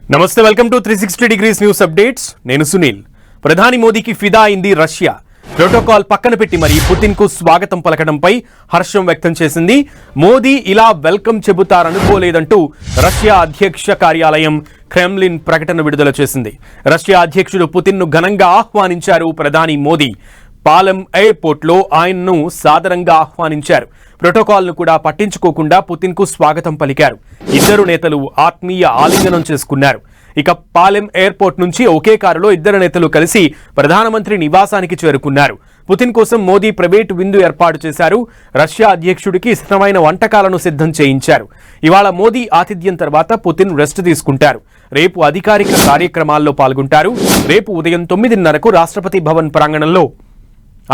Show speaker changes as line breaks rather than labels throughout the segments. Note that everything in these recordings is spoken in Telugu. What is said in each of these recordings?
నమస్తే welcome to 360 degrees news updates నేను సునీల్ ప్రధాని మోదీకి ఫిదా అయింది రష్యా ప్రోటోకాల్ పక్కన పెట్టి మరి పుతిన్ కు స్వాగతం పలకడంపై హర్షం వ్యక్తం చేసింది మోదీ ఇలా వెల్కమ్ చెబుతారనుకోలేదంటూ రష్యా అధ్యక్ష కార్యాలయం క్రెమ్లిన్ ప్రకటన విడుదల చేసింది రష్యా అధ్యక్షుడు పుతిన్ ను ఘనంగా ఆహ్వానించారు ప్రధాని మోదీ పాలెం ఎయిర్పోర్ట్ లో ఆయన్ను సాదరంగా ఆహ్వానించారు ప్రోటోకాల్ ను కూడా పట్టించుకోకుండా పుతిన్ కు స్వాగతం పలికారు ఇద్దరు నేతలు ఆత్మీయ ఆలింగనం చేసుకున్నారు ఇక పాలెం ఎయిర్పోర్ట్ నుంచి ఒకే కారులో ఇద్దరు నేతలు కలిసి ప్రధానమంత్రి నివాసానికి చేరుకున్నారు పుతిన్ కోసం మోదీ ప్రైవేట్ విందు ఏర్పాటు చేశారు రష్యా అధ్యక్షుడికి ఇష్టమైన వంటకాలను సిద్ధం చేయించారు ఇవాళ మోదీ ఆతిథ్యం తర్వాత పుతిన్ రెస్ట్ తీసుకుంటారు రేపు అధికారిక కార్యక్రమాల్లో పాల్గొంటారు రేపు ఉదయం 9:30కు రాష్ట్రపతి భవన్ ప్రాంగణంలో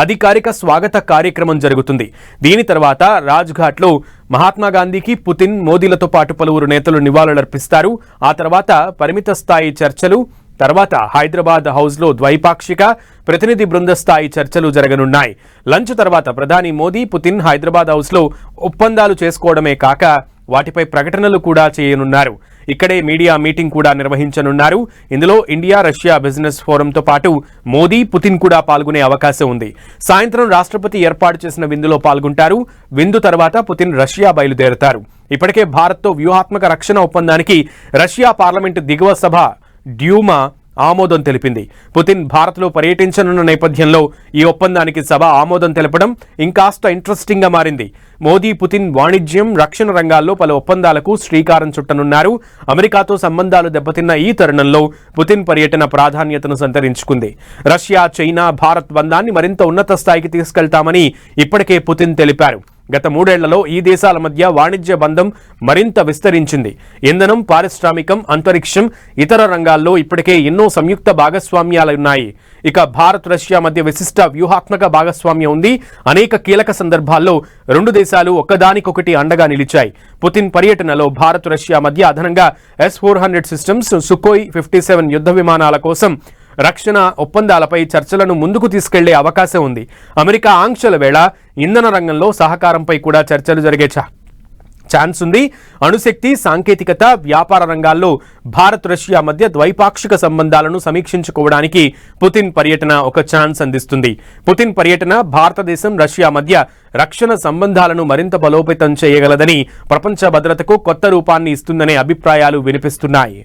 అధికారిక స్వాగత కార్యక్రమం జరుగుతుంది దీని తర్వాత రాజ్ఘాట్లో మహాత్మా గాంధీకి పుతిన్ మోదీలతో పాటు పలువురు నేతలు నివాళులర్పిస్తారు ఆ తర్వాత పరిమిత స్థాయి చర్చలు తర్వాత హైదరాబాద్ హౌస్లో ద్వైపాక్షిక ప్రతినిధి బృంద స్థాయి చర్చలు జరగనున్నాయి లంచ్ తర్వాత ప్రధాని మోదీ పుతిన్ హైదరాబాద్ హౌస్లో ఒప్పందాలు చేసుకోవడమే కాక వాటిపై ప్రకటనలు కూడా చేయనున్నారు ఇక్కడే మీడియా మీటింగ్ కూడా నిర్వహించనున్నారు ఇందులో ఇండియా రష్యా బిజినెస్ ఫోరంతో పాటు మోదీ పుతిన్ కూడా పాల్గొనే అవకాశం ఉంది సాయంత్రం రాష్ట్రపతి ఏర్పాటు చేసిన విందులో పాల్గొంటారు విందు తర్వాత పుతిన్ రష్యా బయలుదేరతారు ఇప్పటికే భారత్తో వ్యూహాత్మక రక్షణ ఒప్పందానికి రష్యా పార్లమెంటు దిగువ సభ డ్యూమా ఆమోదం తెలిపింది పుతిన్ భారత్లో పర్యటించనున్న నేపథ్యంలో ఈ ఒప్పందానికి సభ ఆమోదం తెలపడం ఇంకాస్త ఇంట్రెస్టింగ్ గా మారింది మోదీ పుతిన్ వాణిజ్యం రక్షణ రంగాల్లో పలు ఒప్పందాలకు శ్రీకారం చుట్టనున్నారు అమెరికాతో సంబంధాలు దెబ్బతిన్న ఈ తరుణంలో పుతిన్ పర్యటన ప్రాధాన్యతను సంతరించుకుంది రష్యా చైనా భారత్ బంధాన్ని మరింత ఉన్నత స్థాయికి తీసుకెళ్తామని ఇప్పటికే పుతిన్ తెలిపారు గత 3 ఏళ్లలో ఈ దేశాల మధ్య వాణిజ్య బంధం మరింత విస్తరించింది ఇంధనం పారిశ్రామికం అంతరిక్షం ఇతర రంగాల్లో ఇప్పటికే ఎన్నో సంయుక్త భాగస్వామ్యాలున్నాయి ఇక భారత్ రష్యా మధ్య విశిష్ట వ్యూహాత్మక భాగస్వామ్యం ఉంది అనేక కీలక సందర్భాల్లో రెండు దేశాలు ఒకదానికొకటి అండగా నిలిచాయి పుతిన్ పర్యటనలో భారత్ రష్యా మధ్య అదనంగా S-400 సిస్టమ్స్ సుఖోయ్ 57 యుద్ధ విమానాల కోసం రక్షణ ఒప్పందాలపై చర్చలను ముందుకు తీసుకెళ్లే అవకాశం ఉంది అమెరికా ఆంక్షల వేళ ఇంధన రంగంలో సహకారంపై కూడా చర్చలు జరిగే ఛాన్స్ ఉంది అణుశక్తి సాంకేతికత వ్యాపార రంగాల్లో భారత్ రష్యా మధ్య ద్వైపాక్షిక సంబంధాలను సమీక్షించుకోవడానికి పుతిన్ పర్యటన ఒక ఛాన్స్ అందిస్తుంది పుతిన్ పర్యటన భారతదేశం రష్యా మధ్య రక్షణ సంబంధాలను మరింత బలోపేతం చేయగలదని ప్రపంచ భద్రతకు కొత్త రూపాన్ని ఇస్తుందనే అభిప్రాయాలు వినిపిస్తున్నాయి